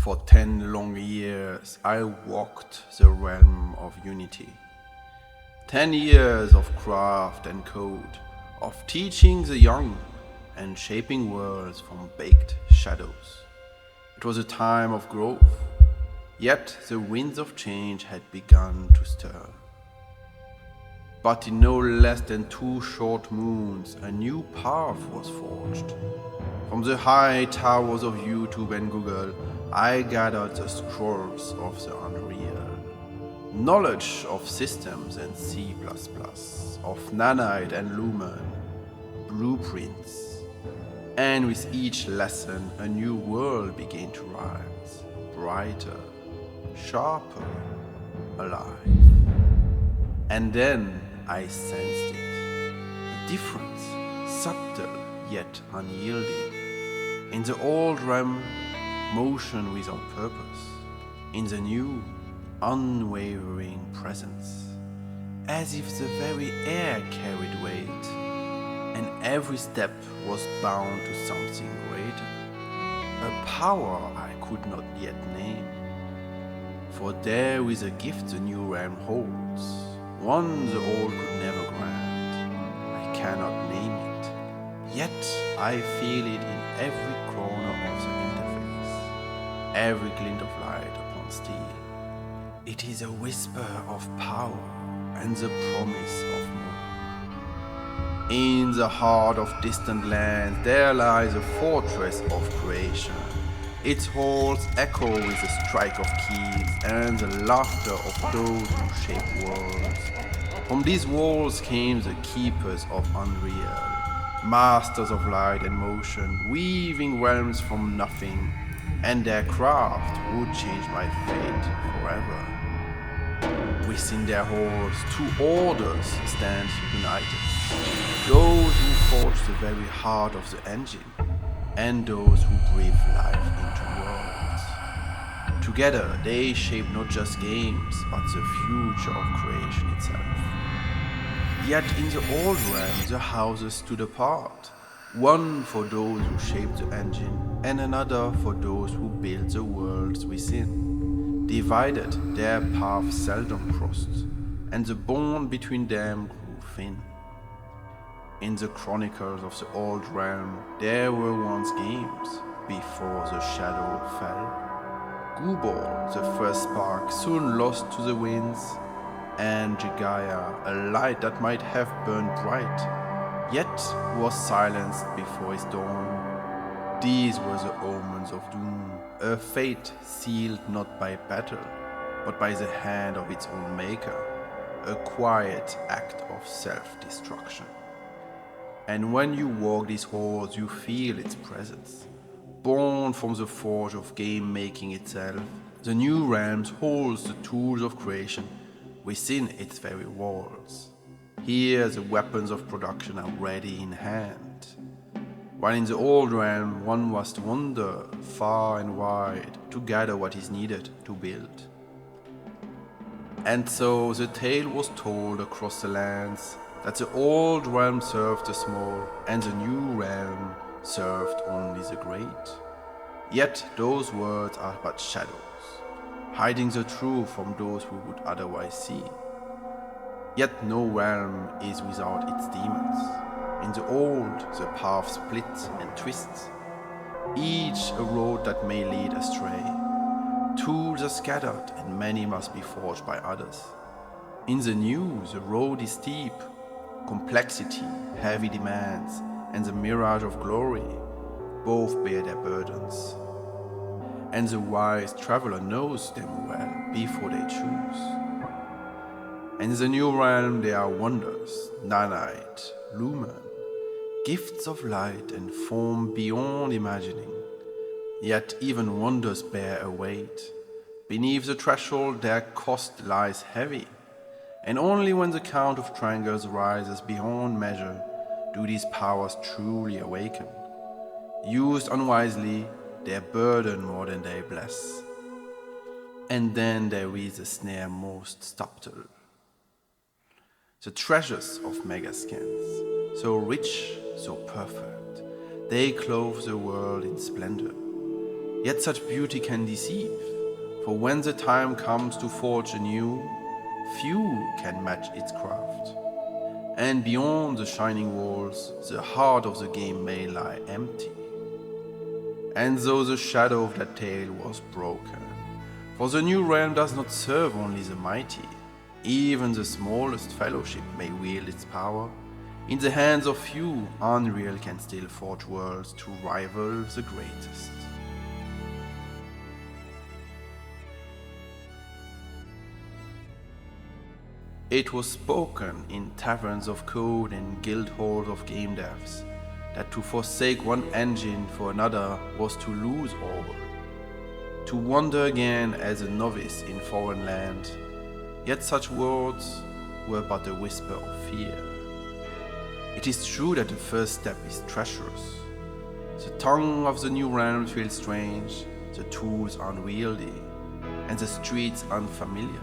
For 10 long years I walked the realm of unity. 10 years of craft and code, of teaching the young and shaping worlds from baked shadows. It was a time of growth, yet the winds of change had begun to stir. But in no less than 2 short moons, a new path was forged. From the high towers of YouTube and Google, I gathered the scrolls of the unreal. Knowledge of systems and C++, of nanite and lumen, blueprints. And with each lesson, a new world began to rise, brighter, sharper, alive. And then I sensed it, a difference, subtle yet unyielding. In the old realm, motion without purpose. In the new, unwavering presence. As if the very air carried weight, and every step was bound to something greater. A power I could not yet name. For there is a gift the new realm holds, one the old could never grant. I cannot name it, yet I feel it in every corner of the interface, every glint of light upon steel. It is a whisper of power and the promise of more. In the heart of distant lands there lies a fortress of creation. Its halls echo with the strike of keys and the laughter of those who shape worlds. From these walls came the keepers of unreal, masters of light and motion, weaving realms from nothing, and their craft would change my fate forever. Within their halls, 2 orders stand united. Those who forge the very heart of the engine, and those who breathe life into worlds. Together they shape not just games, but the future of creation itself. Yet in the old realm the houses stood apart, one for those who shaped the engine, and another for those who built the worlds within. Divided, their paths seldom crossed, and the bond between them grew thin. In the chronicles of the old realm, there were once games, before the shadow fell. Gubal, the first spark, soon lost to the winds, and Jigaya, a light that might have burned bright, yet was silenced before its dawn. These were the omens of doom, a fate sealed not by battle, but by the hand of its own maker, a quiet act of self-destruction. And when you walk these halls, you feel its presence. Born from the forge of game-making itself, the new realm holds the tools of creation within its very walls. Here the weapons of production are ready in hand. While in the old realm, one must wander far and wide to gather what is needed to build. And so the tale was told across the lands, that the old realm served the small, and the new realm served only the great. Yet those words are but shadows, hiding the truth from those who would otherwise see. Yet no realm is without its demons. In the old, the path splits and twists, each a road that may lead astray. Tools are scattered, and many must be forged by others. In the new, the road is steep, complexity, heavy demands, and the mirage of glory both bear their burdens. And the wise traveler knows them well before they choose. And in the new realm there are wonders, nanite, lumen, gifts of light and form beyond imagining. Yet even wonders bear a weight. Beneath the threshold their cost lies heavy. And only when the count of triangles rises beyond measure do these powers truly awaken. Used unwisely, they burden more than they bless. And then there is a snare most subtle. The treasures of megascans, so rich, so perfect, they clothe the world in splendor. Yet such beauty can deceive, for when the time comes to forge anew, few can match its craft. And beyond the shining walls, the heart of the game may lie empty. And though the shadow of that tale was broken, for the new realm does not serve only the mighty, even the smallest fellowship may wield its power. In the hands of few, Unreal can still forge worlds to rival the greatest. It was spoken in taverns of code and guild halls of game devs that to forsake one engine for another was to lose all. To wander again as a novice in foreign land, yet such words were but a whisper of fear. It is true that the first step is treacherous. The tongue of the new realm feels strange, the tools unwieldy, and the streets unfamiliar.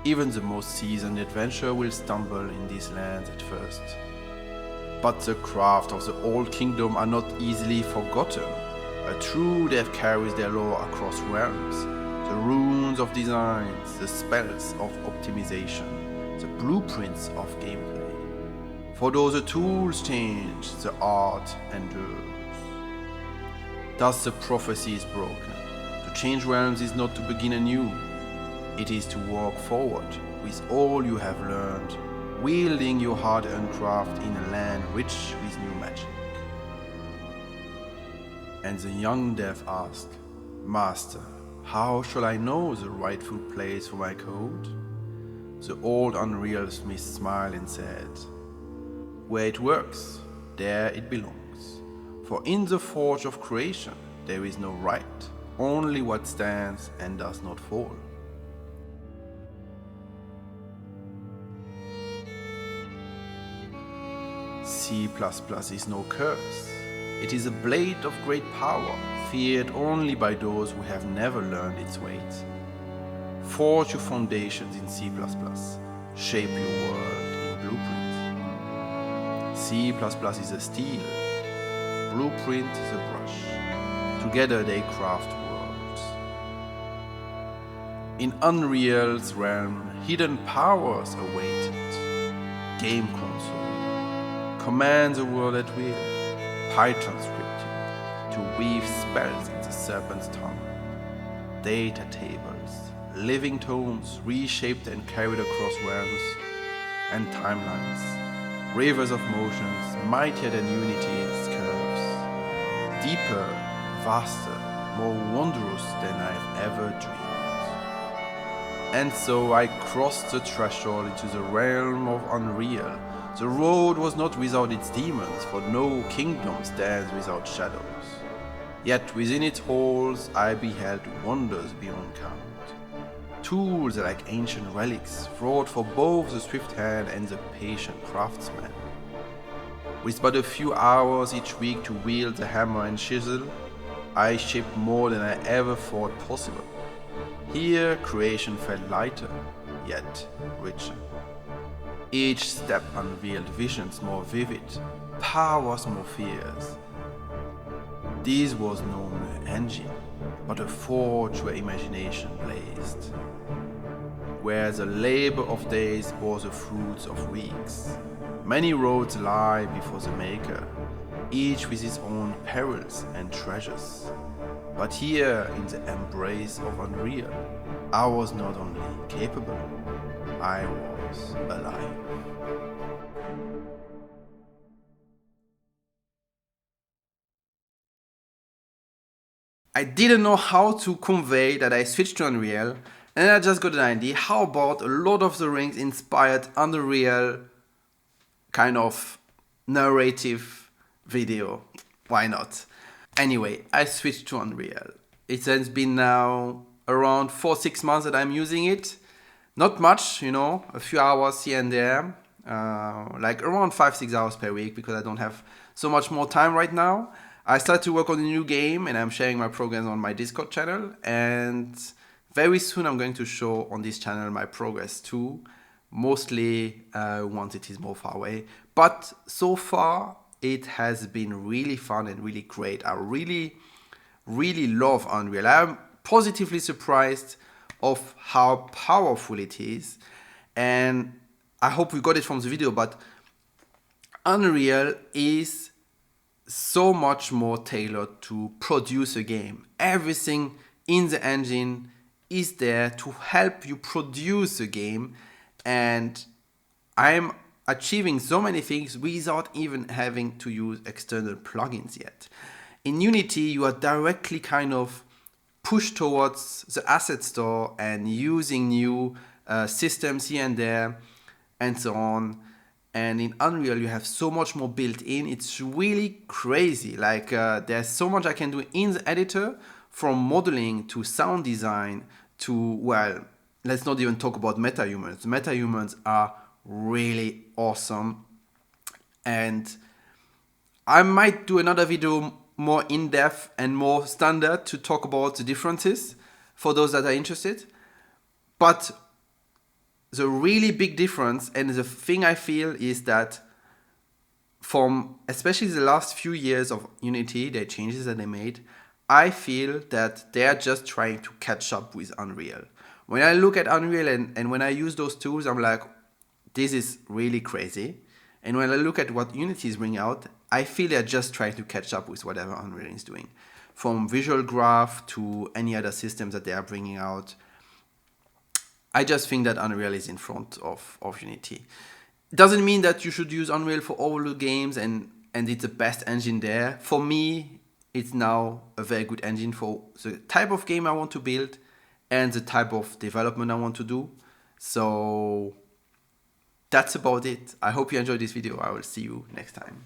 Even the most seasoned adventurer will stumble in these lands at first. But the craft of the old kingdom are not easily forgotten. A true dev carries their lore across realms. The runes of designs, the spells of optimization, the blueprints of gameplay. For though the tools change, the art endures. Thus the prophecy is broken. To change realms is not to begin anew. It is to walk forward with all you have learned, wielding your hard-earned craft in a land rich with new magic. And the young dev asked, "Master, how shall I know the rightful place for my code?" The old Unreal Smith smiled and said, "Where it works, there it belongs. For in the forge of creation there is no right, only what stands and does not fall." C++ is no curse. It is a blade of great power, feared only by those who have never learned its weight. Forge your foundations in C++, shape your world in Blueprint. C++ is a steel, Blueprint is a brush. Together they craft worlds. In Unreal's realm, hidden powers awaited. Game console. Command the world at will, Python scripting, to weave spells in the serpent's tongue. Data tables, living tomes reshaped and carried across realms and timelines. Rivers of motions, mightier than Unity's curves. Deeper, vaster, more wondrous than I've ever dreamed. And so I crossed the threshold into the realm of Unreal. The road was not without its demons, for no kingdom stands without shadows. Yet within its halls I beheld wonders beyond count. Tools like ancient relics, fraught for both the swift hand and the patient craftsman. With but a few hours each week to wield the hammer and chisel, I shaped more than I ever thought possible. Here creation felt lighter, yet richer. Each step unveiled visions more vivid, powers more fierce. This was no mere engine, but a forge where imagination blazed, where the labor of days bore the fruits of weeks. Many roads lie before the maker, each with its own perils and treasures. But here, in the embrace of Unreal, I was not only capable, I was alive. I didn't know how to convey that I switched to Unreal, and I just got an idea. How about a Lord of the Rings inspired Unreal kind of narrative video? Why not? Anyway, I switched to Unreal. It has been now around 4-6 months that I'm using it. Not much, a few hours here and there, like around 5-6 hours per week, because I don't have so much more time right now. I started to work on a new game and I'm sharing my progress on my Discord channel, and very soon I'm going to show on this channel my progress too, mostly once it is more far away. But so far it has been really fun and really great. I really really love Unreal. I'm positively surprised of how powerful it is, and I hope we got it from the video, but Unreal is so much more tailored to produce a game. Everything in the engine is there to help you produce a game, and I'm achieving so many things without even having to use external plugins yet. In Unity, you are directly kind of pushed towards the asset store and using new systems here and there and so on. And in Unreal, you have so much more built in. It's really crazy. Like there's so much I can do in the editor, from modeling to sound design to, well, let's not even talk about MetaHumans. MetaHumans are really awesome. And I might do another video more in-depth and more standard to talk about the differences for those that are interested. But the really big difference, and the thing I feel, is that from especially the last few years of Unity, the changes that they made, I feel that they're just trying to catch up with Unreal. When I look at Unreal and when I use those tools, I'm like, this is really crazy. And when I look at what Unity is bringing out, I feel they're just trying to catch up with whatever Unreal is doing. From visual graph to any other systems that they are bringing out, I just think that Unreal is in front of Unity. It doesn't mean that you should use Unreal for all the games and it's the best engine there. For me, it's now a very good engine for the type of game I want to build and the type of development I want to do. So that's about it. I hope you enjoyed this video. I will see you next time.